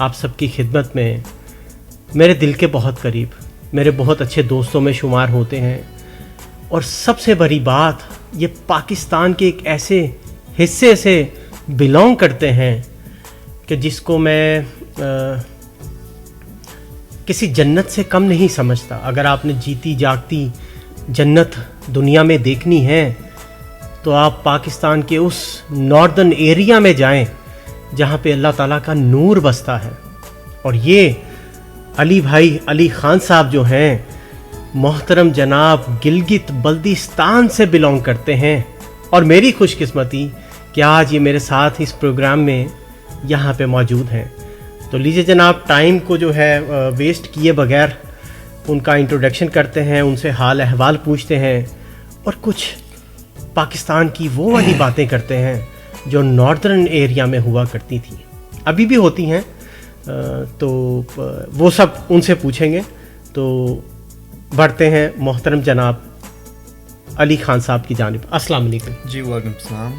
آپ سب کی خدمت میں میرے دل کے بہت قریب، میرے بہت اچھے دوستوں میں شمار ہوتے ہیں، اور سب سے بڑی بات یہ پاکستان کے ایک ایسے حصے سے بلونگ کرتے ہیں کہ جس کو میں کسی جنت سے کم نہیں سمجھتا. اگر آپ نے جیتی جاگتی جنت دنیا میں دیکھنی ہے تو آپ پاکستان کے اس ناردرن ایریا میں جائیں جہاں پہ اللہ تعالیٰ کا نور بستا ہے. اور یہ علی بھائی علی خان صاحب جو ہیں محترم جناب گلگت بلتستان سے بلونگ کرتے ہیں، اور میری خوش قسمتی کہ آج یہ میرے ساتھ اس پروگرام میں یہاں پہ موجود ہیں. تو لیجیے جناب، ٹائم کو جو ہے ویسٹ کیے بغیر ان کا انٹروڈکشن کرتے ہیں، ان سے حال احوال پوچھتے ہیں اور کچھ پاکستان کی وہ والی باتیں کرتے ہیں جو ناردرن ایریا میں ہوا کرتی تھی، ابھی بھی ہوتی ہیں. تو وہ سب ان سے پوچھیں گے. تو بڑھتے ہیں محترم جناب علی خان صاحب کی جانب. السلام علیکم. جی وعلیکم السلام.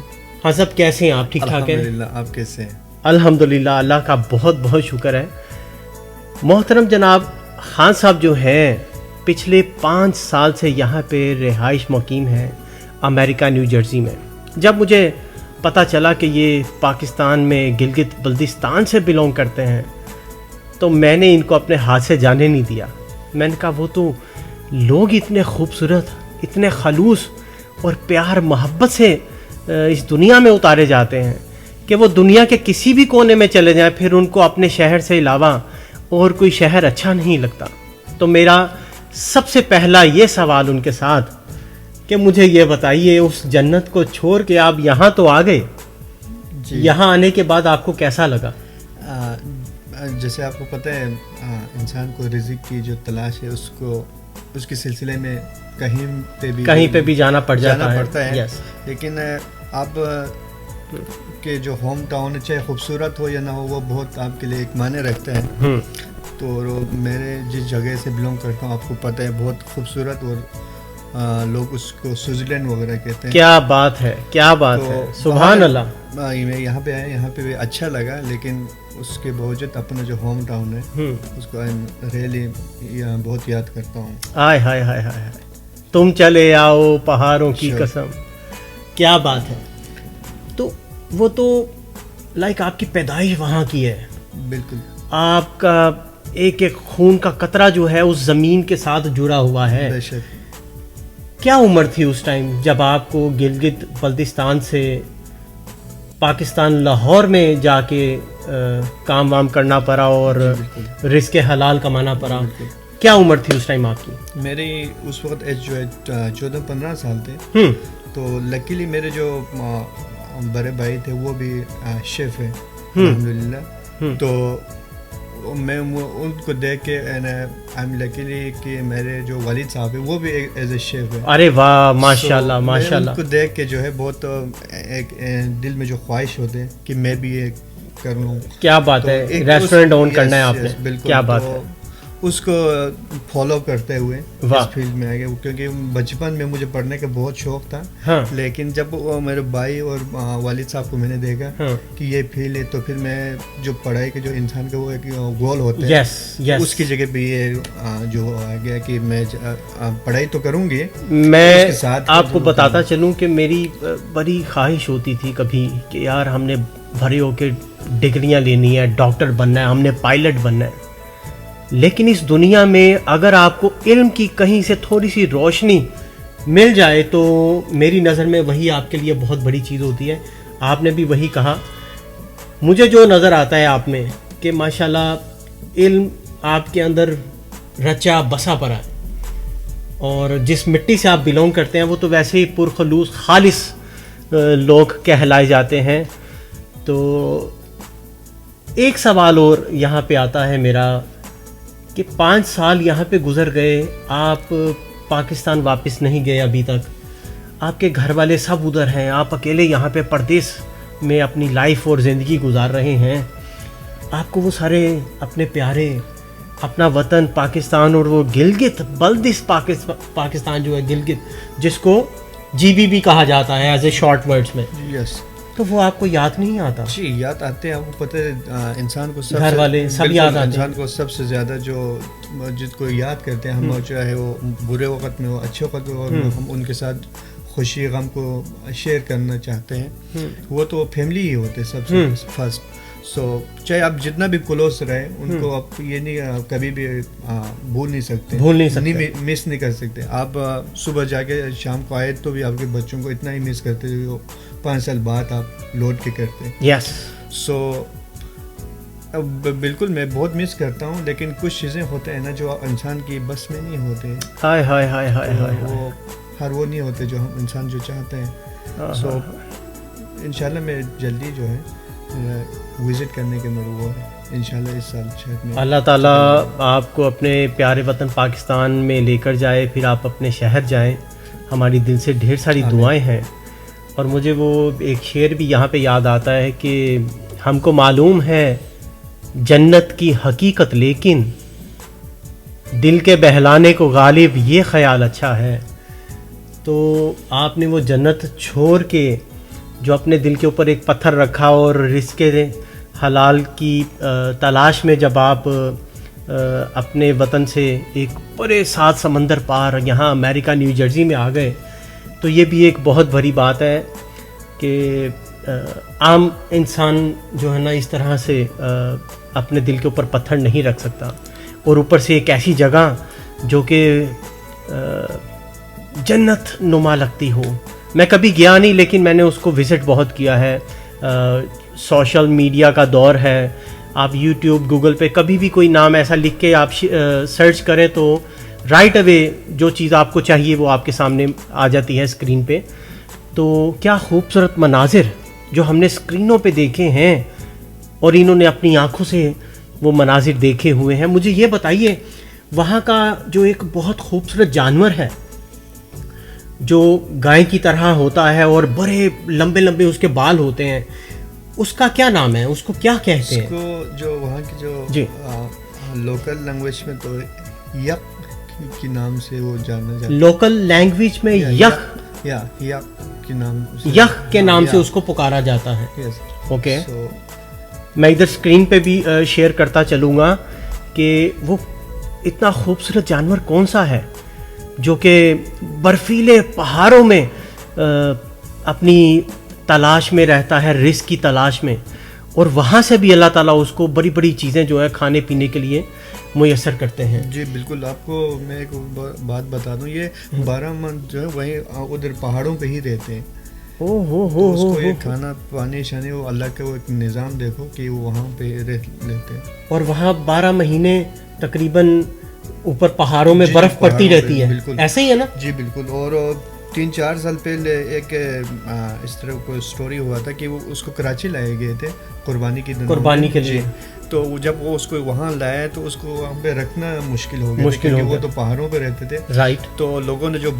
ہاں صاحب، کیسے ہیں آپ؟ ٹھیک ٹھاک ہیں؟ الحمدللہ. آپ کیسے ہیں؟ الحمدللہ، اللہ کا بہت بہت شکر ہے. محترم جناب خان صاحب جو ہیں پچھلے 5 سال سے یہاں پہ رہائش مقیم ہے امریکہ نیو جرسی میں. جب مجھے پتہ چلا کہ یہ پاکستان میں گلگت بلتستان سے بلونگ کرتے ہیں تو میں نے ان کو اپنے ہاتھ سے جانے نہیں دیا. میں نے کہا وہ تو لوگ اتنے خوبصورت، اتنے خلوص اور پیار محبت سے اس دنیا میں اتارے جاتے ہیں کہ وہ دنیا کے کسی بھی کونے میں چلے جائیں پھر ان کو اپنے شہر سے علاوہ اور کوئی شہر اچھا نہیں لگتا. تو میرا سب سے پہلا یہ سوال ان کے ساتھ کہ مجھے یہ بتائیے، اس جنت کو چھوڑ کے آپ یہاں تو آ گئے، یہاں آنے کے بعد آپ کو کیسا لگا؟ جیسے آپ کو پتہ ہے انسان کو رزق کی جو تلاش ہے اس کے سلسلے میں کہیں پہ بھی جانا پڑتا ہے. لیکن آپ کے جو ہوم ٹاؤن چاہے خوبصورت ہو یا نہ ہو، وہ بہت آپ کے لیے ایک معنی رکھتا ہے. تو میرے جس جگہ سے بلونگ کرتا ہوں آپ کو پتہ ہے بہت خوبصورت، اور لوگ اس کو سوئٹزرلینڈ وغیرہ کہتے ہیں. کیا بات ہے، کیا بات ہے، سبحان اللہ. میں یہاں پہ آیا، یہاں پہ بھی اچھا لگا، لیکن اس کے باوجود اپنا جو ہوم ٹاؤن ہے اس کو ریلی بہت یاد کرتا ہوں. ہائے ہائے ہائے ہائے، تم چلے آؤ پہاڑوں کی قسم، کیا بات ہے. تو وہ تو لائک آپ کی پیدائش وہاں کی ہے. بالکل. آپ کا ایک ایک خون کا قطرہ جو ہے اس زمین کے ساتھ جڑا ہوا ہے. بے شک. کیا عمر تھی اس ٹائم جب آپ کو گلگت بلتستان سے پاکستان لاہور میں جا کے کام وام کرنا پڑا اور رزق حلال کمانا پڑا؟ کیا عمر تھی اس ٹائم آپ کی؟ میری اس وقت ایج جو ہے 14-15 سال تھے. تو لکیلی میرے جو بڑے بھائی تھے وہ بھی شیف ہے الحمدللہ. تو میں ان کو دیکھ کے لکیلی کہ میرے جو والد صاحب ہیں وہ بھی ایز اے شیف ہے. ارے واہ، ماشاء اللہ ماشاء اللہ. ان کو دیکھ کے جو ہے بہت ایک دل میں جو خواہش ہوتے کہ میں بھی یہ کر لوں. کیا بات ہے، ریسٹورینٹ اون کرنا ہے آپ نے. بالکل. کیا بات ہے. اس کو فالو کرتے ہوئے اس فیلڈ میں آ گیا، کیونکہ بچپن میں مجھے پڑھنے کا بہت شوق تھا. لیکن جب میرے بھائی اور والد صاحب کو میں نے دیکھا کہ یہ فیلڈ ہے تو پھر میں جو پڑھائی کے جو انسان کا وہ ایک گول ہوتا ہے اس کی جگہ پہ یہ جو آ گیا کہ میں پڑھائی تو کروں گی. میں آپ کو بتاتا چلوں کہ میری بڑی خواہش ہوتی تھی کبھی کہ یار ہم نے بھری ہو کے ڈگریاں لینی ہے، ڈاکٹر بننا ہے، ہم نے پائلٹ بننا ہے. لیکن اس دنیا میں اگر آپ کو علم کی کہیں سے تھوڑی سی روشنی مل جائے تو میری نظر میں وہی آپ کے لیے بہت بڑی چیز ہوتی ہے. آپ نے بھی وہی کہا. مجھے جو نظر آتا ہے آپ میں کہ ماشاءاللہ علم آپ کے اندر رچا بسا پڑا ہے، اور جس مٹی سے آپ بلونگ کرتے ہیں وہ تو ویسے ہی پرخلوص خالص لوگ کہلائے جاتے ہیں. تو ایک سوال اور یہاں پہ آتا ہے میرا کہ 5 سال یہاں پہ گزر گئے، آپ پاکستان واپس نہیں گئے ابھی تک، آپ کے گھر والے سب ادھر ہیں، آپ اکیلے یہاں پہ پردیس میں اپنی لائف اور زندگی گزار رہے ہیں. آپ کو وہ سارے اپنے پیارے، اپنا وطن پاکستان اور وہ گلگت پاکستان جو ہے گلگت، جس کو GB بھی کہا جاتا ہے ایز اے شارٹ ورڈز میں، تو وہ آپ کو یاد نہیں آتا؟ جی یاد آتے ہیں. آپ کو پتہ ہے انسان کو گھر والے سب یاد آتے ہیں. انسان کو سب سے زیادہ جس کو یاد کرتے ہیں ہم, چاہے وہ برے وقت میں ہو اچھے وقت میں ہو, ہم ان کے ساتھ خوشی غم کو شیئر کرنا چاہتے ہیں, وہ تو فیملی ہی ہوتے سب سے فرسٹ. سو چاہے آپ جتنا بھی کلوز رہے ان کو آپ یہ نہیں کبھی بھی بھول نہیں سکتے, مس نہیں کر سکتے. آپ صبح جا کے شام کو آئے تو بھی آپ کے بچوں کو اتنا ہی مس کرتے جو 5 سال بعد آپ لوٹ کے کرتے. یس. سو بالکل میں بہت مس کرتا ہوں, لیکن کچھ چیزیں ہوتے ہیں نا جو انسان کی بس میں نہیں ہوتے. ہائے ہائے ہائے ہائے ہائے, وہ نہیں ہوتے جو ہم انسان جو چاہتے ہیں. سو انشاءاللہ میں جلدی جو ہے وزٹ کرنے کے مرغوب ہے انشاءاللہ اس سال شہر میں. اللہ تعالیٰ آپ کو اپنے پیارے وطن پاکستان میں لے کر جائے, پھر آپ اپنے شہر جائیں. ہماری دل سے ڈھیر ساری دعائیں ہیں. اور مجھے وہ ایک شعر بھی یہاں پہ یاد آتا ہے کہ ہم کو معلوم ہے جنت کی حقیقت, لیکن دل کے بہلانے کو غالب یہ خیال اچھا ہے. تو آپ نے وہ جنت چھوڑ کے جو اپنے دل کے اوپر ایک پتھر رکھا اور رزق حلال کی تلاش میں جب آپ اپنے وطن سے ایک بڑے 7 سمندر پار یہاں امریکہ نیو جرسی میں آ گئے, تو یہ بھی ایک بہت بڑی بات ہے کہ عام انسان جو ہے نا اس طرح سے اپنے دل کے اوپر پتھر نہیں رکھ سکتا, اور اوپر سے ایک ایسی جگہ جو کہ جنت نما لگتی ہو. میں کبھی گیا نہیں, لیکن میں نے اس کو وزٹ بہت کیا ہے. سوشل میڈیا کا دور ہے, آپ یوٹیوب گوگل پہ کبھی بھی کوئی نام ایسا لکھ کے آپ سرچ کریں تو رائٹ اوے جو چیز آپ کو چاہیے وہ آپ کے سامنے آ جاتی ہے اسکرین پہ. تو کیا خوبصورت مناظر جو ہم نے اسکرینوں پہ دیکھے ہیں اور انہوں نے اپنی آنکھوں سے وہ مناظر دیکھے ہوئے ہیں. مجھے یہ بتائیے وہاں کا جو ایک بہت خوبصورت جانور ہے جو گائے کی طرح ہوتا ہے اور بڑے لمبے لمبے اس کے بال ہوتے ہیں, اس کا کیا نام ہے, اس کو کیا کہتے ہیں؟ اس کو جو وہاں کی جو لوکل لینگویج میں تو یک کے نام سے وہ جانا جاتا ہے. لوکل لینگویج میں یک کے نام سے اس کو پکارا جاتا ہے. اوکے, میں ادھر اسکرین پہ بھی شیئر کرتا چلوں گا کہ وہ اتنا خوبصورت جانور کون سا ہے جو کہ برفیلے پہاڑوں میں اپنی تلاش میں رہتا ہے, رزق کی تلاش میں, اور وہاں سے بھی اللہ تعالیٰ اس کو بڑی بڑی چیزیں جو ہے کھانے پینے کے لیے میسر کرتے ہیں. جی بالکل. آپ کو میں ایک بات بتا دوں, یہ 12 منتھ جو ہے وہیں ادھر پہاڑوں پہ ہی رہتے ہیں. اس کو یہ کھانا پانی شانی وہ اللہ کا وہ ایک نظام دیکھو کہ وہ وہاں پہ لیتے ہیں. اور وہاں 12 مہینے تقریباً اوپر پہاڑوں میں برف پڑتی رہتی ہے, ایسا ہی ہے نا؟ جی بالکل. اور 3-4 سال پہلے ایک اس طرح کوئی سٹوری ہوا تھا کہ وہ اس کو کراچی لائے گئے تھے قربانی کے لیے. تو جب وہ اس کو وہاں لائے تو اس کو وہاں پہ رکھنا مشکل ہو گیا کیونکہ وہ تو پہاڑوں پہ رہتے تھے. رائٹ. تو لوگوں نے جو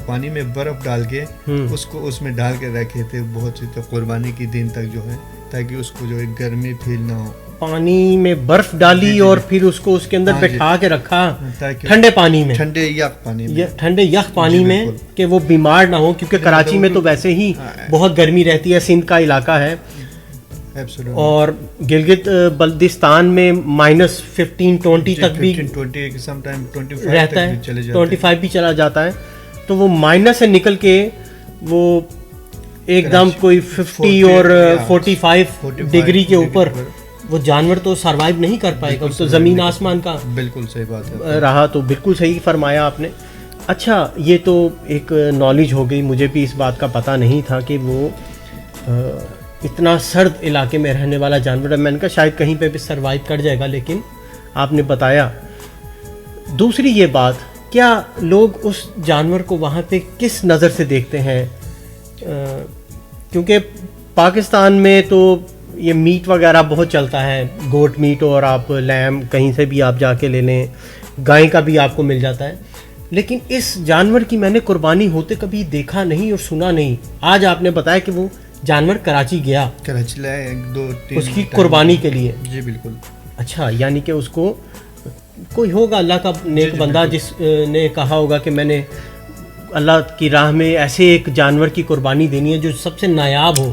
پانی میں برف ڈال کے اس کو اس میں ڈال کے رکھے تھے بہت سی قربانی کے دن تک جو ہے, تاکہ اس کو جو گرمی فیل نہ ہو. پانی میں برف ڈالی اور پھر اس کو اس کے اندر بٹھا کے رکھا ٹھنڈے پانی میں, ٹھنڈے یخ پانی میں کہ وہ بیمار نہ ہو, کیونکہ کراچی میں تو ویسے ہی بہت گرمی رہتی ہے, سندھ کا علاقہ ہے, اور گلگت بلتستان میں -15-20 تک بھی رہتا ہے, 25 بھی چلا جاتا ہے. تو وہ مائنس سے نکل کے وہ ایک دم کوئی 50 اور 45 ڈگری کے اوپر وہ جانور تو سروائیو نہیں کر پائے گا, تو زمین آسمان کا بالکل صحیح بات ہے رہا. تو بالکل صحیح فرمایا آپ نے. اچھا, یہ تو ایک نالج ہو گئی, مجھے بھی اس بات کا پتہ نہیں تھا کہ وہ اتنا سرد علاقے میں رہنے والا جانور ہے. میں نے کہا شاید کہیں پہ بھی سروائیو کر جائے گا, لیکن آپ نے بتایا. دوسری یہ بات, کیا لوگ اس جانور کو وہاں پہ کس نظر سے دیکھتے ہیں؟ کیونکہ پاکستان میں تو یہ میٹ وغیرہ بہت چلتا ہے, گوٹ میٹ, اور آپ لیم کہیں سے بھی آپ جا کے لے لیں, گائے کا بھی آپ کو مل جاتا ہے, لیکن اس جانور کی میں نے قربانی ہوتے کبھی دیکھا نہیں اور سنا نہیں. آج آپ نے بتایا کہ وہ جانور کراچی گیا, کراچی لائے 2-3 اس کی قربانی کے لیے. جی بالکل. اچھا, یعنی کہ اس کو کوئی ہوگا اللہ کا نیک بندہ جس نے کہا ہوگا کہ میں نے اللہ کی راہ میں ایسے ایک جانور کی قربانی دینی ہے جو سب سے نایاب ہو,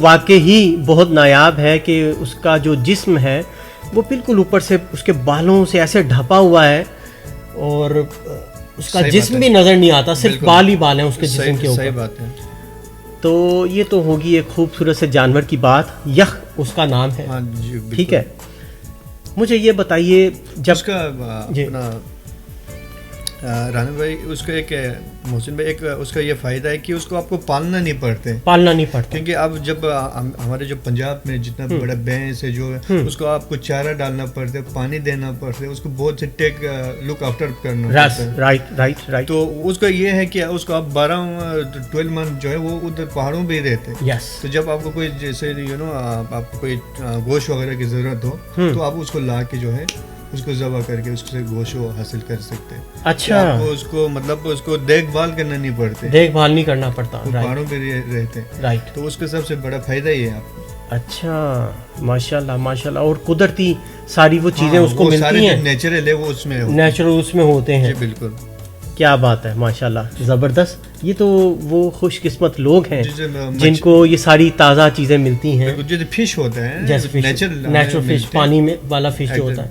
واقعی ہی بہت نایاب ہے کہ اس کا جو جسم ہے وہ بالکل اوپر سے اس کے بالوں سے ایسے ڈھپا ہوا ہے اور اس کا جسم بھی نظر نہیں آتا, صرف بال ہی بال ہیں اس کے جسم کے اوپر. صحیح بات ہے. تو یہ تو ہوگی ایک خوبصورت سے جانور کی بات. یخ اس کا نام ہے, ٹھیک ہے. مجھے یہ بتائیے جب اس کا اپنا رانا بھائی اس کا ایک محسن بھائی ایک اس کا یہ فائدہ ہے کہ اس کو آپ کو پالنا نہیں پڑتا, کیونکہ اب جب ہمارے جو پنجاب میں جتنا بڑا بھینس ہے جو ہے اس کو آپ کو چارہ ڈالنا پڑتا ہے, پانی دینا پڑتا ہے, اس کو بہت سے ٹیک لک آفٹر کرنا پڑتا ہے. تو اس کا یہ ہے کہ اس کو آپ 12 منتھ جو ہے وہ ادھر پہاڑوں پہ ہی رہتے ہیں. تو جب آپ کو کوئی جیسے آپ کو کوئی گوشت وغیرہ کی ضرورت ہو تو آپ اس کو لا کے جو ہے اس کو ذبح کر کے اس سے گوشت حاصل کر سکتے ہیں. اچھا, آپ کو اس کو مطلب اس کو دیکھ بھال کرنا نہیں پڑتے, دیکھ بھال نہیں کرنا پڑتا, پہاڑوں پہ رہتے ہیں. رائٹ, تو اس کا سب سے بڑا فائدہ یہ ہے آپ کو. اچھا, ماشاءاللہ ماشاءاللہ. اور قدرتی ساری وہ چیزیں اس کو ملتی ہیں, نیچرل ہے وہ اس میں نیچرل اس میں ہوتے ہیں. بالکل, کیا بات ہے, ماشاءاللہ, زبردست. یہ تو وہ خوش قسمت لوگ ہیں جن کو یہ ساری تازہ چیزیں ملتی ہیں. جو فش ہوتا ہے نیچرل فش, پانی میں والا فش جو ہوتا ہے,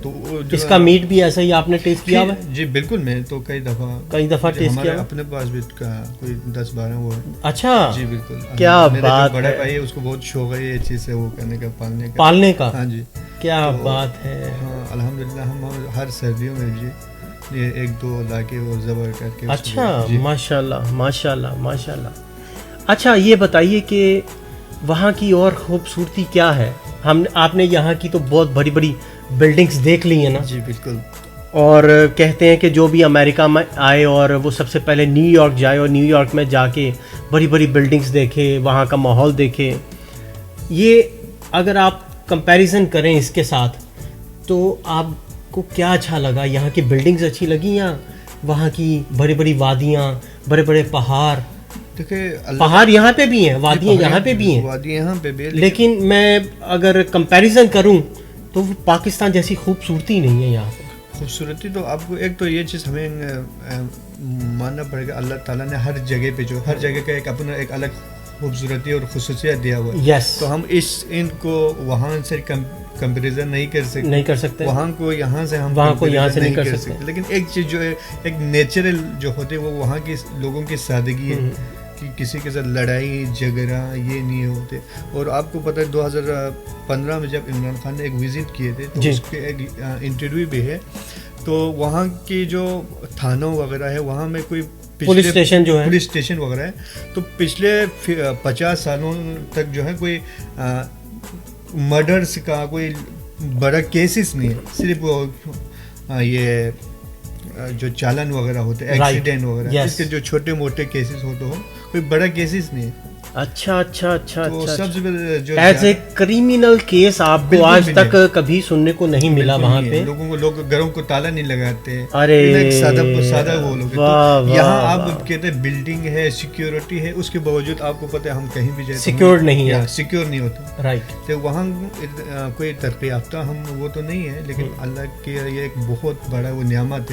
اس کا میٹ بھی ایسا ہی آپ نے ٹیسٹ کیا ہوا ہے؟ جی بالکل, میں تو کئی دفعہ ٹیسٹ کیا, اپنے پاس بھی کوئی 10-12 وہ ہے. اچھا, جی بالکل. کیا بات, بڑا بھائی اس کو بہت شوق ہے یہ چیز سے وہ کرنے کا, پالنے کا. ہاں جی, کیا بات ہے. ہاں الحمدللہ, ہم ہر سردیوں میں بھی یہ 1-2 لا کے وہ ذبح کر کے. اچھا, ماشاءاللہ ماشاءاللہ ماشاءاللہ. اچھا, یہ بتائیے کہ وہاں کی اور خوبصورتی کیا ہے؟ آپ نے یہاں کی تو بہت بڑی بڑی بلڈنگز دیکھ لی ہیں نا؟ جی بالکل. اور کہتے ہیں کہ جو بھی امریکہ میں آئے اور وہ سب سے پہلے نیو یارک جائے اور نیو یارک میں جا کے بڑی بڑی بلڈنگز دیکھے, وہاں کا ماحول دیکھے. یہ اگر آپ کمپیریزن کریں اس کے ساتھ تو آپ کو کیا اچھا لگا؟ یہاں کی بلڈنگز اچھی لگی یا وہاں کی بڑی بڑی وادیاں, بڑے بڑے پہاڑ؟ پہاڑ یہاں پہ بھی ہیں, وادیاں یہاں پہ بھی ہیں, لیکن میں اگر کمپیریزن کروں تو وہ پاکستان جیسی خوبصورتی نہیں ہے یہاں پہ. خوبصورتی تو آپ کو ایک تو یہ چیز ہمیں ماننا پڑے گا, اللہ تعالیٰ نے ہر جگہ پہ جو ہر جگہ کا ایک اپنا ایک الگ خوبصورتی اور خصوصیت دیا ہوا ہے. تو ہم ان کو وہاں سے کمپیریزن نہیں کر سکتے, وہاں کو یہاں سے ہم وہاں کو یہاں سے نہیں کر سکتے. لیکن ایک چیز جو ہے ایک نیچرل جو ہوتے وہ وہاں کی لوگوں کی سادگی ہے کہ کسی کے ساتھ لڑائی جھگڑا یہ نہیں ہوتے. اور آپ کو پتہ ہے 2015 میں جب عمران خان نے ایک وزٹ کیے تھے تو اس کے ایک انٹرویو بھی ہے, تو وہاں کی جو تھانوں وغیرہ ہے وہاں میں کوئی پولیس اسٹیشن وغیرہ ہے, تو پچھلے 50 سالوں تک جو ہے کوئی مرڈرس کا کوئی بڑا کیسز نہیں ہے, صرف یہ جو چالن وغیرہ ہوتے ہیں, ایکسیڈنٹ وغیرہ, اس کے جو چھوٹے موٹے کیسز ہوتے ہو, کوئی بڑا کیسز نہیں ہے. اچھا اچھا اچھا اچھا, ایز اے کریمنل کیس آپ کو آج تک کبھی سننے کو نہیں ملا وہاں پہ. لوگوں کو لوگ گھروں کو تالا نہیں لگاتے, ارے سادہ وہ لوگ. یہاں آپ کہتے ہیں بلڈنگ ہے, سیکیورٹی ہے, اس کے باوجود آپ کو پتہ ہے ہم کہیں بھی جائیں سیکیور نہیں ہے, سیکیور نہیں ہوتا. رائٹ, تو وہاں کوئی ترقی یافتہ ہم وہ تو نہیں ہے, لیکن اللہ کی یہ ایک بہت بڑا وہ نعمت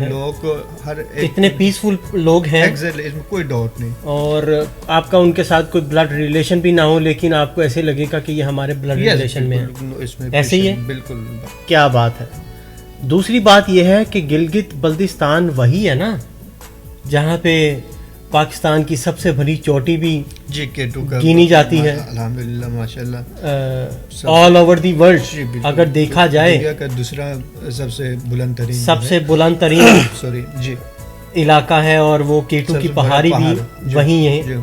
ہے. لوگ ہر اتنے پیسفل لوگ ہیں, اس میں کوئی ڈاؤٹ نہیں. اور آپ کا ان کے ساتھ کوئی بلڈ ریلیشن بھی نہ ہو, لیکن آپ کو ایسے لگے گا کہ یہ ہمارے بلڈ ریلیشن میں ہے, ایسے ہی ہے. بالکل, کیا بات ہے. دوسری بات یہ ہے کہ گلگت بلتستان وہی ہے نا جہاں پہ پاکستان کی سب سے بڑی چوٹی بھی گینی جاتی ہے, الحمدللہ ماشاءاللہ, آل اوور دی ورلڈ اگر دیکھا جائے کا دوسرا سب سے بلند ترین علاقہ ہے, اور وہ کیٹو کی پہاڑی بھی وہیں ہے,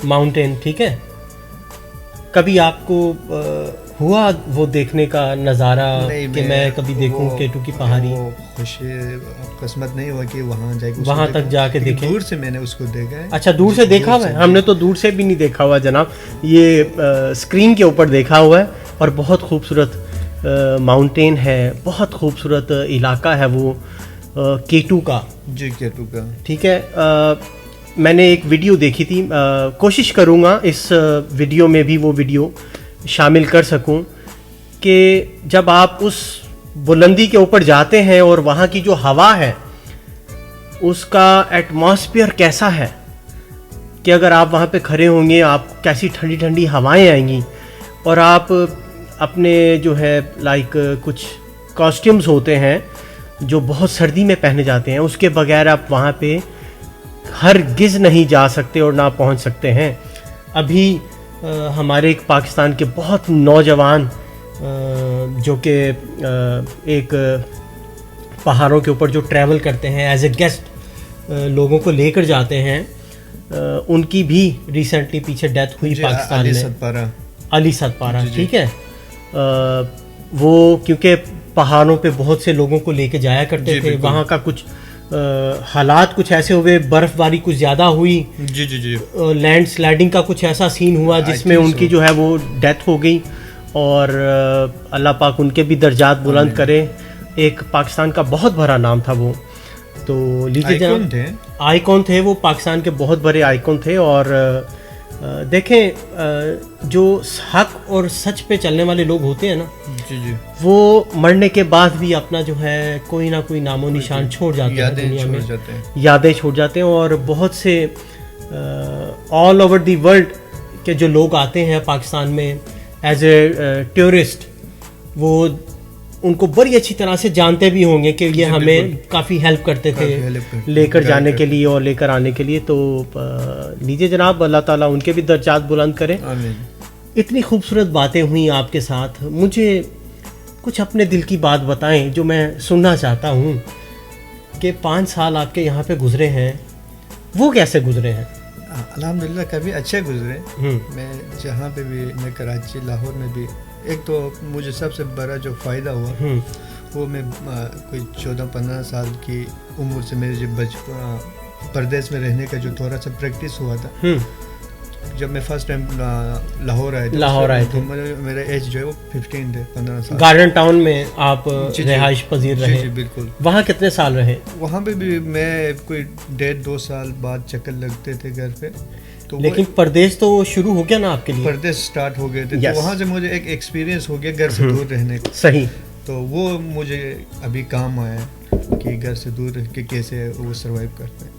ماؤنٹین. ٹھیک ہے, کبھی آپ کو ہوا وہ دیکھنے کا نظارہ کہ میں کبھی دیکھوں کیٹو کی پہاڑی؟ خوش قسمت نہیں ہوا کہ وہاں تک جا کے دیکھیں. دور سے میں نے اس کو دیکھا ہے. اچھا, دور سے دیکھا ہوا ہے؟ ہم نے تو دور سے بھی نہیں دیکھا ہوا جناب, یہ اسکرین کے اوپر دیکھا ہوا ہے. اور بہت خوبصورت ماؤنٹین ہے, بہت خوبصورت علاقہ ہے وہ کیٹو کا. جی, کیٹو کا. ٹھیک ہے, میں نے ایک ویڈیو دیکھی تھی, کوشش کروں گا اس ویڈیو میں بھی وہ ویڈیو شامل کر سکوں, کہ جب آپ اس بلندی کے اوپر جاتے ہیں اور وہاں کی جو ہوا ہے اس کا ایٹماسفیئر کیسا ہے, کہ اگر آپ وہاں پہ کھڑے ہوں گے آپ کیسی ٹھنڈی ٹھنڈی ہوائیں آئیں گی، اور آپ اپنے جو ہے لائک کچھ کاسٹیومز ہوتے ہیں جو بہت سردی میں پہنے جاتے ہیں، اس کے بغیر آپ وہاں پہ ہرگز نہیں جا سکتے اور نہ پہنچ سکتے ہیں. ابھی ہمارے ایک پاکستان کے بہت نوجوان جو کہ ایک پہاڑوں کے اوپر جو ٹریول کرتے ہیں ایز اے گیسٹ لوگوں کو لے کر جاتے ہیں، ان کی بھی ریسنٹلی پیچھے ڈیتھ ہوئی پاکستان میں. علی ستپارہ، ٹھیک ہے. وہ کیونکہ پہاڑوں پہ بہت سے لوگوں کو لے کے جایا کرتے تھے، وہاں کا کچھ حالات کچھ ایسے ہوئے، برف باری کچھ زیادہ ہوئی، لینڈ سلائڈنگ کا کچھ ایسا سین ہوا جس میں ان کی جو ہے وہ ڈیتھ ہو گئی، اور اللہ پاک ان کے بھی درجات بلند کرے. ایک پاکستان کا بہت بڑا نام تھا وہ، تو لیجیے آئیکن تھے وہ، پاکستان کے بہت بڑے آئیکن تھے. اور دیکھیں جو حق اور سچ پہ چلنے والے لوگ ہوتے ہیں نا، وہ مرنے کے بعد بھی اپنا جو ہے کوئی نہ کوئی نام و نشان چھوڑ جاتے ہیں دنیا میں، یادیں چھوڑ جاتے ہیں. اور بہت سے آل اوور دی ورلڈ کے جو لوگ آتے ہیں پاکستان میں ایز اے ٹورسٹ، وہ ان کو بڑی اچھی طرح سے جانتے بھی ہوں گے کہ یہ ہمیں کافی ہیلپ کرتے تھے لے کر جانے کے لیے اور لے کر آنے کے لیے. تو لیجیے جناب، اللہ تعالیٰ ان کے بھی درجات بلند کرے. اتنی خوبصورت باتیں ہوئیں آپ کے ساتھ، مجھے کچھ اپنے دل کی بات بتائیں جو میں سننا چاہتا ہوں کہ 5 سال آپ کے یہاں پہ گزرے ہیں، وہ کیسے گزرے ہیں؟ الحمدللہ کبھی اچھے گزرے. میں جہاں پہ بھی، میں کراچی، لاہور میں بھی، ایک تو مجھے سب سے بڑا جو فائدہ ہوا وہ میں کوئی 14-15 سال کی عمر سے میرے بچپن پردیس میں رہنے کا جو تھوڑا سا پریکٹس ہوا تھا. جب میں فرسٹ ٹائم لاہور آئے تھے میرا ایج جو ہے وہ 15 تھے، 15 سال. گارڈن ٹاؤن میں آپ رہائش پذیر رہے؟ جی بالکل. وہاں کتنے سال رہے؟ وہاں پہ بھی میں کوئی 1.5-2 سال بعد چکر لگتے تھے گھر پہ. لیکن پردیس تو شروع ہو گیا نا آپ کے لیے؟ پردیس سٹارٹ ہو گئے تھے، تو وہاں سے مجھے ایک ایکسپیرینس ہو گیا گھر سے دور رہنے کا. صحیح. تو وہ مجھے ابھی کام آیا کہ گھر سے دور رہ کے کیسے وہ سروائیو کرتے ہیں.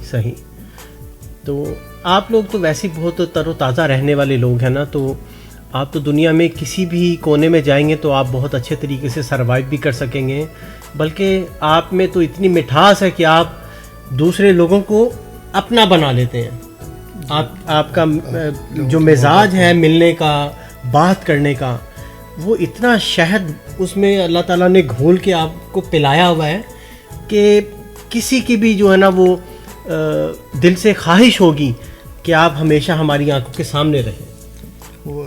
صحیح. تو آپ لوگ تو ویسے بہت تر و تازہ رہنے والے لوگ ہیں نا، تو آپ تو دنیا میں کسی بھی کونے میں جائیں گے تو آپ بہت اچھے طریقے سے سروائیو بھی کر سکیں گے. بلکہ آپ میں تو اتنی مٹھاس ہے کہ آپ دوسرے لوگوں کو اپنا بنا لیتے ہیں. آپ کا جو مزاج ہے ملنے کا، بات کرنے کا، وہ اتنا شہد اس میں اللہ تعالیٰ نے گھول کے آپ کو پلایا ہوا ہے کہ کسی کی بھی جو ہے نا وہ دل سے خواہش ہوگی کہ آپ ہمیشہ ہماری آنکھوں کے سامنے رہیں. وہ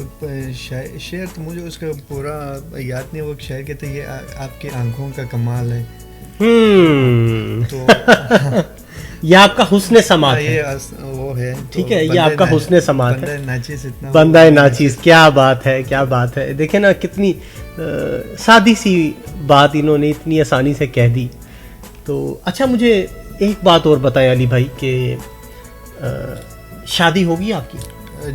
شعر تو مجھے اس کا پورا یاد نہیں، وہ شعر کہتے ہیں یہ آپ کی آنکھوں کا کمال ہے. تو یہ آپ کا حسن سماعت ہے، وہ ہے، ٹھیک ہے، یہ آپ کا حسن سماعت ہے. بندہ ناچیز، کیا بات ہے، کیا بات ہے. دیکھیں نا کتنی سادی سی بات انہوں نے اتنی آسانی سے کہہ دی. تو اچھا مجھے ایک بات اور بتائیں علی بھائی کہ شادی ہوگی آپ کی؟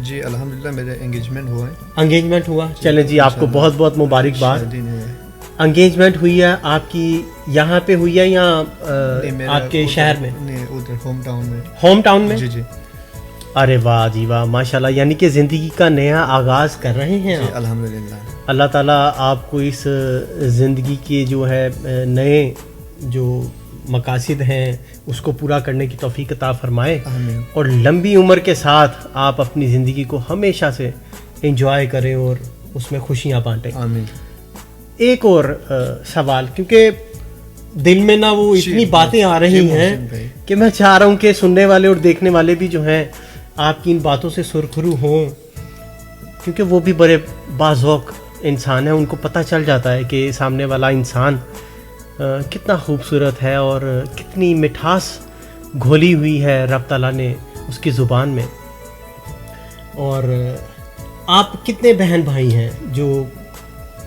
جی الحمدللہ میرا انگیجمنٹ ہوا. چلیں جی، آپ کو بہت بہت مبارکباد. انگیجمنٹ ہوئی ہے آپ کی یہاں پہ ہوئی ہے یا آپ کے شہر میں؟ ہوم ٹاؤن میں. جی. ارے واہ جی واہ، ماشاءاللہ. یعنی کہ زندگی کا نیا آغاز کر رہے ہیں آپ. الحمدللہ. اللہ تعالیٰ آپ کو اس زندگی کے جو ہے نئے جو مقاصد ہیں اس کو پورا کرنے کی توفیق عطا فرمائے، اور لمبی عمر کے ساتھ آپ اپنی زندگی کو ہمیشہ سے انجوائے کریں اور اس میں خوشیاں بانٹیں. آمین. ایک اور سوال، کیونکہ دل میں نا وہ اتنی باتیں آ رہی ہیں کہ میں چاہ رہا ہوں کہ سننے والے اور دیکھنے والے بھی جو ہیں آپ کی ان باتوں سے سرخرو ہوں، کیونکہ وہ بھی بڑے باذوق انسان ہیں. ان کو پتہ چل جاتا ہے کہ سامنے والا انسان کتنا خوبصورت ہے اور کتنی مٹھاس گھولی ہوئی ہے رب تعالیٰ نے اس کی زبان میں. اور آپ کتنے بہن بھائی ہیں جو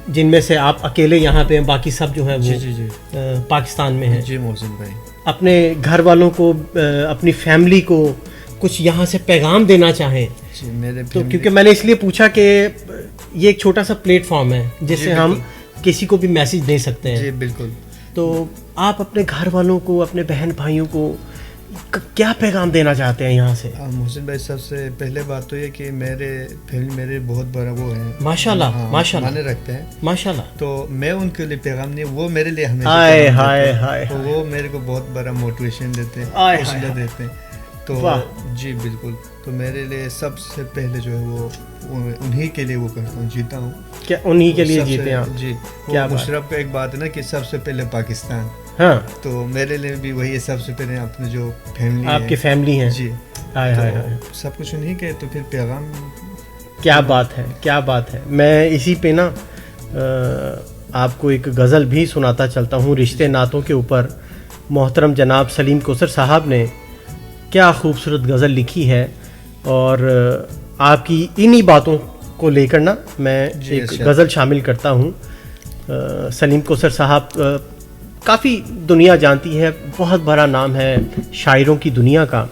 جن میں سے آپ اکیلے یہاں پہ ہیں، باقی سب جو ہیں وہ پاکستان میں ہیں؟ جی محسن بھائی. اپنے گھر والوں کو، اپنی فیملی کو کچھ یہاں سے پیغام دینا چاہیں تو؟ کیونکہ میں نے اس لیے پوچھا کہ یہ ایک چھوٹا سا پلیٹ فارم ہے جس سے ہم کسی کو بھی میسج دے سکتے ہیں. جی بالکل. تو آپ اپنے گھر والوں کو، اپنے بہن بھائیوں کو کیا پیغام دینا چاہتے ہیں یہاں سے؟ محسن بھائی سب سے پہلے بات تو یہ کہ میرے فیملی میرے بہت بڑا وہ ہے ماشاءاللہ ماشاءاللہ مانے رکھتے ہیں ماشاءاللہ. تو میں ان کے لیے پیغام نہیں, وہ میرے لیے ہمیشہ ہائے ہائے ہائے, تو وہ میرے کو بہت بڑا موٹیویشن دیتے ہیں, حوصلہ دیتے ہیں. تو جی بالکل, تو میرے لیے سب سے پہلے جو ہے وہ انہی کے لیے وہ کرتا ہوں, جیتا ہوں کیا انہی کے لیے جیتے ہیں جی. کیا مشرف کا ایک بات ہے نا کہ سب سے پہلے پاکستان, ہاں تو میرے لیے بھی وہی ہے, سب سے پہلے اپنے جو فیملی آپ کی فیملی ہے جی, سب کچھ انہی کے, تو پھر پیغام کیا بات ہے کیا بات ہے. میں اسی پہ نا آپ کو ایک غزل بھی سناتا چلتا ہوں رشتے ناتوں کے اوپر. محترم جناب سلیم کوثر صاحب نے کیا خوبصورت غزل لکھی ہے, اور آپ کی انہی باتوں کو لے کر نا میں ایک غزل شامل کرتا ہوں. سلیم کوثر صاحب کافی دنیا جانتی ہے, بہت بڑا نام ہے شاعروں کی دنیا کا.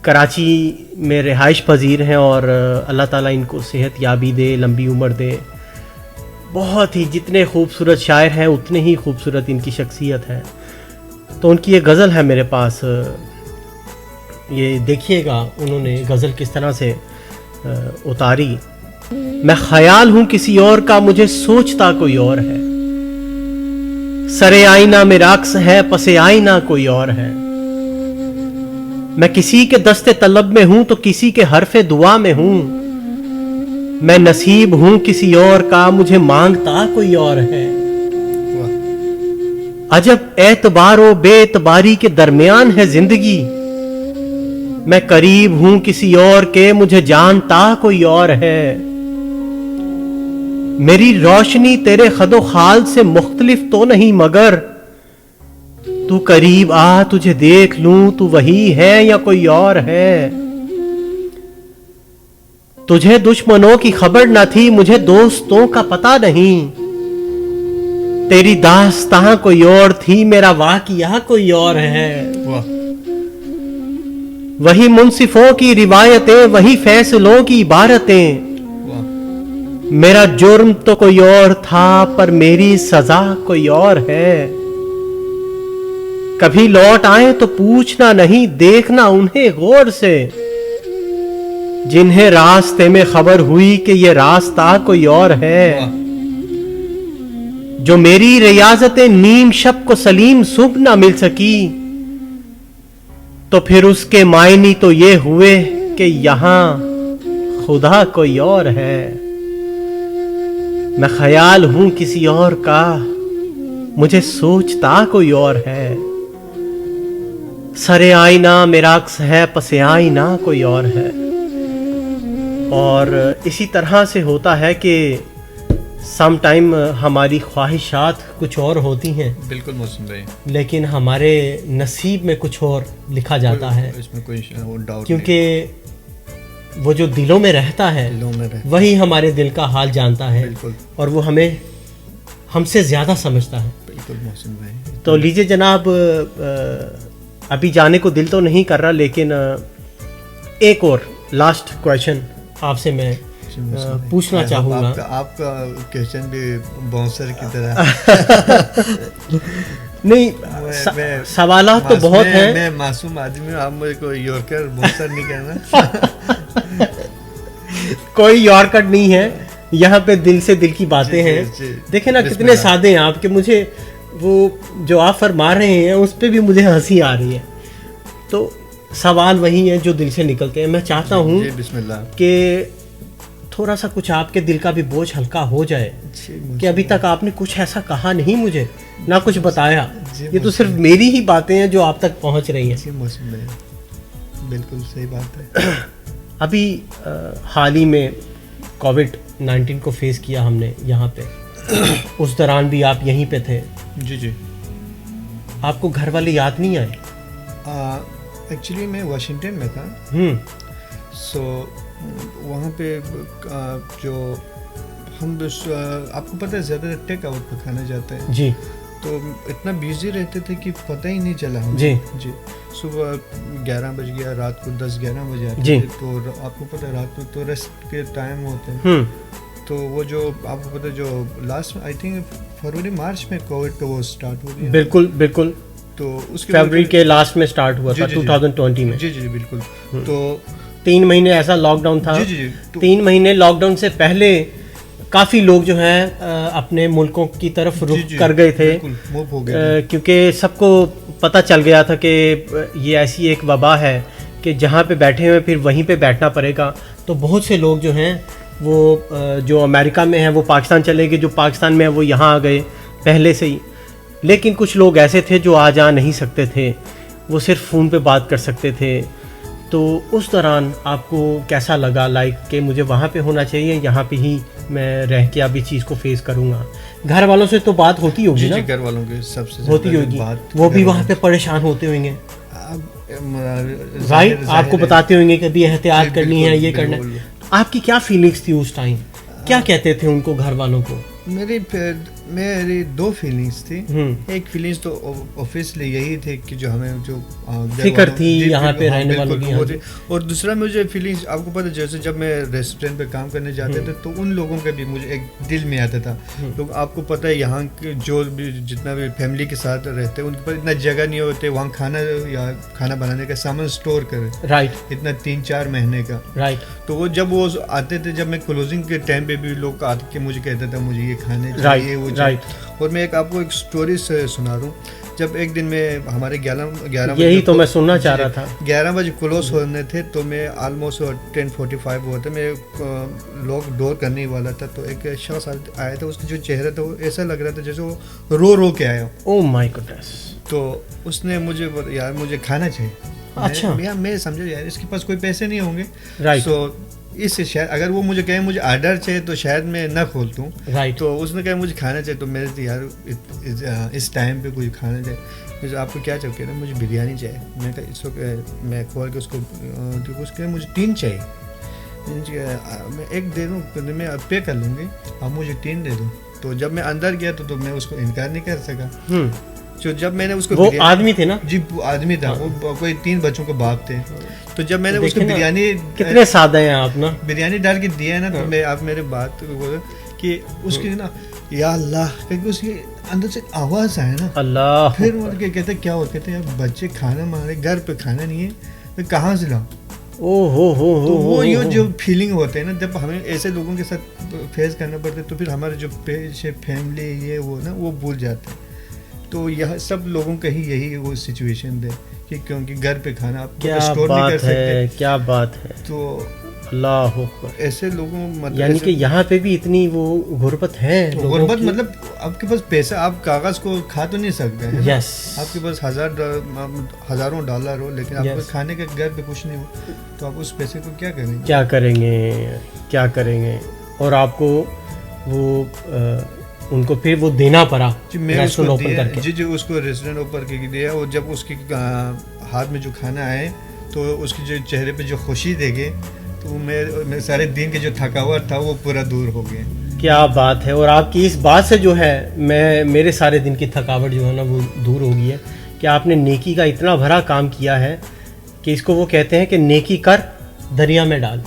کراچی میں رہائش پذیر ہیں اور اللہ تعالیٰ ان کو صحت یابی دے, لمبی عمر دے. بہت ہی جتنے خوبصورت شاعر ہیں اتنے ہی خوبصورت ان کی شخصیت ہے. تو ان کی ایک غزل ہے میرے پاس, یہ دیکھیے گا انہوں نے غزل کس طرح سے اتاری. میں خیال ہوں کسی اور کا, مجھے سوچتا کوئی اور ہے. سرے آئینہ میں رقص ہے, پس آئینہ کوئی اور ہے. میں کسی کے دست طلب میں ہوں تو کسی کے حرف دعا میں ہوں. میں نصیب ہوں کسی اور کا, مجھے مانگتا کوئی اور ہے. عجب اعتبار و بے اعتباری کے درمیان ہے زندگی. میں قریب ہوں کسی اور کے, مجھے جانتا کوئی اور ہے. میری روشنی تیرے خد و خال سے مختلف تو نہیں, مگر تو قریب آ تجھے دیکھ لوں, تو وہی ہے یا کوئی اور ہے. تجھے دشمنوں کی خبر نہ تھی, مجھے دوستوں کا پتہ نہیں. تیری داستاں کوئی اور تھی, میرا واقعہ کوئی اور ہے. وہی منصفوں کی روایتیں, وہی فیصلوں کی عبارتیں. میرا جرم تو کوئی اور تھا, پر میری سزا کوئی اور ہے. کبھی لوٹ آئیں تو پوچھنا نہیں, دیکھنا انہیں غور سے, جنہیں راستے میں خبر ہوئی کہ یہ راستہ کوئی اور ہے. جو میری ریاضت نیم شب کو سلیم صبح نہ مل سکی, تو پھر اس کے معنی تو یہ ہوئے کہ یہاں خدا کوئی اور ہے. میں خیال ہوں کسی اور کا, مجھے سوچتا کوئی اور ہے. سرے آئینہ میں رقص ہے, پس آئینہ کوئی اور ہے. اور اسی طرح سے ہوتا ہے کہ سم ٹائم ہماری خواہشات کچھ اور ہوتی ہیں, بالکل محسن بھائی, لیکن ہمارے نصیب میں کچھ اور لکھا جاتا ہے. اس میں کوئی ڈاؤٹ کیونکہ وہ جو دلوں میں رہتا ہے وہی ہمارے دل کا حال جانتا ہے, اور وہ ہم سے زیادہ سمجھتا ہے. بالکل محسن بھائی. تو لیجئے جناب, ابھی جانے کو دل تو نہیں کر رہا, لیکن ایک اور لاسٹ کویشچن آپ سے میں پوچھنا چاہوں گا. آپ کا کویشچن بھی باؤنسر کی طرح نہیں, سوالات تو بہت ہیں. میں معصوم آدمی ہوں, آپ مجھے کو یورکر باؤنسر نہیں کہنا. کوئی یورکر نہیں ہے یہاں پہ, دل سے دل کی باتیں ہیں. دیکھیں نا کتنے سادے ہیں آپ, کہ مجھے وہ جو آپ فرما رہے ہیں اس پہ بھی مجھے ہنسی آ رہی ہے. تو سوال وہی ہیں جو دل سے نکلتے ہیں. میں چاہتا ہوں کہ تھوڑا سا کچھ آپ کے دل کا بھی بوجھ ہلکا ہو جائے, کہ ابھی تک آپ نے کچھ ایسا کہا نہیں مجھے, نہ کچھ بتایا. یہ تو صرف میری ہی باتیں ہیں جو آپ تک پہنچ رہی ہیں. بالکل صحیح بات ہے. ابھی حال ہی میں کووڈ-19 کو فیس کیا ہم نے یہاں پہ. اس دوران بھی آپ یہیں پہ تھے. جی. آپ کو گھر والے یاد نہیں آئے؟ ایکچولی میں واشنگٹن میں تھا, سو وہاں پہ جو ہم آپ کو پتہ ہے زیادہ ٹیک آؤٹ پہ کھانا جاتے ہیں. جی. تو اتنا بیزی رہتے تھے کہ پتہ ہی نہیں چلا ہمیں. جی. صبح 11 بج گیا, رات کو 10-11 بجے آتے تھے. تو آپ کو پتہ ہے رات میں تو ریسٹ کے ٹائم ہوتے ہیں. تو وہ جو آپ کو پتہ جو لاسٹ آئی تھنک فروری مارچ میں کووڈ کا وہ اسٹارٹ ہو گیا. بالکل. تو اس فیبرری کے لاسٹ میں سٹارٹ ہوا تھا 2020 میں. جی جی بالکل. تو 3 مہینے ایسا لاک ڈاؤن تھا. 3 مہینے لاک ڈاؤن سے پہلے کافی لوگ جو ہیں اپنے ملکوں کی طرف رخ کر گئے تھے, کیونکہ سب کو پتہ چل گیا تھا کہ یہ ایسی ایک وبا ہے کہ جہاں پہ بیٹھے ہوئے پھر وہیں پہ بیٹھنا پڑے گا. تو بہت سے لوگ جو ہیں وہ جو امریکہ میں ہیں وہ پاکستان چلے گئے, جو پاکستان میں ہیں وہ یہاں آ گئے پہلے سے ہی. لیکن کچھ لوگ ایسے تھے جو آ جا نہیں سکتے تھے, وہ صرف فون پہ بات کر سکتے تھے. تو اس دوران آپ کو کیسا لگا لائک کہ مجھے وہاں پہ ہونا چاہیے, یہاں پہ ہی میں رہ کے اب اس چیز کو فیس کروں گا؟ گھر والوں سے تو بات ہوتی ہوگی نا؟ جی گھر والوں کے سب سے ہوتی ہوگی, وہ بھی وہاں پہ پریشان ہوتے ہوئیں گے رائٹ, آپ کو بتاتے ہوئیں گے کہ ابھی احتیاط کرنی ہے, یہ کرنا ہے. آپ کی کیا فیلنگس تھی اس ٹائم, کیا کہتے تھے ان کو گھر والوں کو؟ میری 2 فیلنگس تھی. ایک فیلنگس تو اوبویسلی یہی تھی کہ جو ہمیں جو فکر تھی یہاں پہ رہنے والوں کی, اور دوسرا مجھے فیلنگس آپ کو پتہ جیسے جب میں ریسٹورینٹ پہ کام کرنے جاتے تھے تو ان لوگوں کا بھی مجھے ایک دل میں آتا تھا. لوگ آپ کو پتہ ہے یہاں کے جو بھی جتنا بھی فیملی کے ساتھ رہتے ہیں ان کے پاس اتنا جگہ نہیں ہوتے وہاں کھانا یا کھانا بنانے کا سامان اسٹور کرے, رائٹ, اتنا 3-4 مہینے کا, رائٹ. تو وہ جب وہ آتے تھے, جب میں کلوزنگ کے ٹائم پہ بھی لوگ آتے کہ مجھے کہتے تھا مجھے یہ کھانے چاہیے وہ چاہیے. اور میں آپ کو ایک سٹوری سے سنا دوں. جب ایک دن میں ہمارے 11 یہی تو میں سننا چاہ رہا تھا, 11 بجے کلوز ہونے تھے تو میں آلموسٹ 10:45 ہوا تھا, میں لوگ ڈور کرنے والا تھا. تو ایک شخص آیا تھا, اس کا جو چہرہ تھا وہ ایسا لگ رہا تھا جیسے وہ رو کے آیا. او مائی گاڈنس. تو اس نے مجھے یار مجھے کھانا چاہیے. اچھا, میں سمجھا یار اس کے پاس کوئی پیسے نہیں ہوں گے, رائٹ. سو اس سے شاید اگر وہ مجھے کہے مجھے آرڈر چاہیے تو شاید میں نہ کھولتا ہوں, رائٹ. تو اس نے کہا مجھے کھانا چاہیے, تو میرے تو یار اس ٹائم پہ کچھ کھانا چاہیے. آپ کو کیا چاہیے؟ مجھے بریانی چاہیے. میں کہا اس وقت میں کھول کے اس کو مجھے 3 چاہیے. میں 1 دے دوں, میں پے کر لوں گی, آپ مجھے 3 دے دوں. تو جب میں اندر گیا تو میں اس کو انکار نہیں کر سکا. جو جب میں نے اس کو, وہ آدمی تھے نا؟ جی آدمی تھا, وہ کوئی 3 بچوں کے باپ تھے. تو جب میں نے اس کو بریانی, کتنے سادہ ہیں آپ نا, بریانی ڈال کے دیا ہے نا, تو میں آپ میرے بات کہ اس کی نا یا اللہ کیونکہ اس کے اندر سے آواز آئے نا اللہ. پھر وہ کہتے کیا ہو, کہتے ہیں بچے کھانا مانگے, گھر پہ کھانا نہیں ہے, میں کہاں سے لاؤں؟ وہ یہ جو فیلنگ ہوتے ہیں نا جب ہمیں ایسے لوگوں کے ساتھ فیس کرنا پڑتا ہے تو پھر ہمارے جو پیچھے فیملی یہ وہ نا وہ بھول جاتے ہیں. تو یہ سب لوگوں کا ہی یہی وہ سچویشن ہے کہ کیونکہ گھر پہ کھانا آپ اسٹور نہیں کر سکتے. کیا بات ہے. تو اللہ ایسے لوگوں یعنی کہ یہاں پہ بھی اتنی وہ غربت ہے. غربت مطلب آپ کے پاس پیسہ, آپ کاغذ کو کھا تو نہیں سکتے ہیں. یس, آپ کے پاس ہزاروں ڈالر ہو لیکن آپ کو کھانے کا گھر پہ کچھ نہیں ہو, تو آپ اس پیسے کو کیا کریں گے؟ کیا کریں گے. اور آپ کو وہ ان کو پھر وہ دینا پڑا. میں اس کو جی اس کو ریسٹورینٹ اوپر کے دیا, اور جب اس کے ہاتھ میں جو کھانا آئے تو اس کے جو چہرے پہ جو خوشی دیکھے تو میں سارے دن کے جو تھکاوٹ تھا وہ پورا دور ہو گیا. کیا بات ہے. اور آپ کی اس بات سے جو ہے میرے سارے دن کی تھکاوٹ جو ہے نا وہ دور ہو گئی ہے کہ آپ نے نیکی کا اتنا بڑا کام کیا ہے کہ اس کو وہ کہتے ہیں کہ نیکی کر دریا میں ڈال.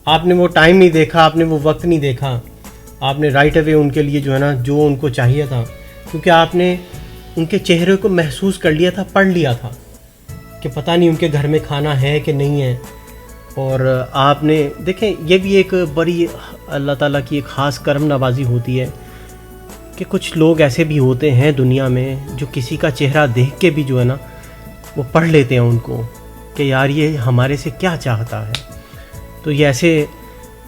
آپ نے وہ ٹائم نہیں دیکھا, آپ نے وہ وقت نہیں دیکھا, آپ نے رائٹ اوے ان کے لیے جو ہے نا جو ان کو چاہیے تھا, کیونکہ آپ نے ان کے چہرے کو محسوس کر لیا تھا, پڑھ لیا تھا کہ پتہ نہیں ان کے گھر میں کھانا ہے کہ نہیں ہے. اور آپ نے دیکھیں یہ بھی ایک بڑی اللہ تعالیٰ کی ایک خاص کرم نوازی ہوتی ہے کہ کچھ لوگ ایسے بھی ہوتے ہیں دنیا میں جو کسی کا چہرہ دیکھ کے بھی جو ہے نا وہ پڑھ لیتے ہیں ان کو کہ یار یہ ہمارے سے کیا چاہتا ہے. تو یہ ایسے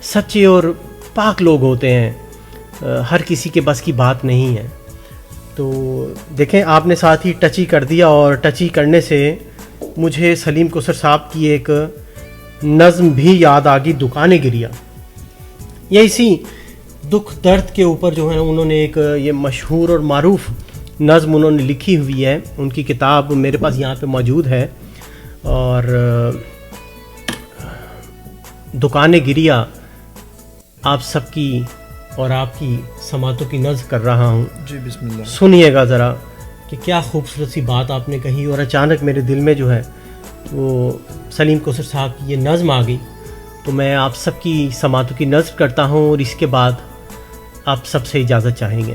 سچے اور پاک لوگ ہوتے ہیں, ہر کسی کے بس کی بات نہیں ہے. تو دیکھیں آپ نے ساتھ ہی ٹچ ہی کر دیا, اور ٹچ ہی کرنے سے مجھے سلیم کوثر صاحب کی ایک نظم بھی یاد آ گئی, دکانیں گریا. یہ اسی دکھ درد کے اوپر جو ہے انہوں نے ایک یہ مشہور اور معروف نظم انہوں نے لکھی ہوئی ہے. ان کی کتاب میرے پاس یہاں پہ موجود ہے, اور دکانیں گریا آپ سب کی اور آپ کی سماعتوں کی نظر کر رہا ہوں. جی بسم اللہ. سنیے گا ذرا کہ کیا خوبصورت سی بات آپ نے کہی, اور اچانک میرے دل میں جو ہے وہ سلیم کوثر صاحب کی یہ نظم آ گئی. تو میں آپ سب کی سماعتوں کی نظر کرتا ہوں, اور اس کے بعد آپ سب سے اجازت چاہیں گے.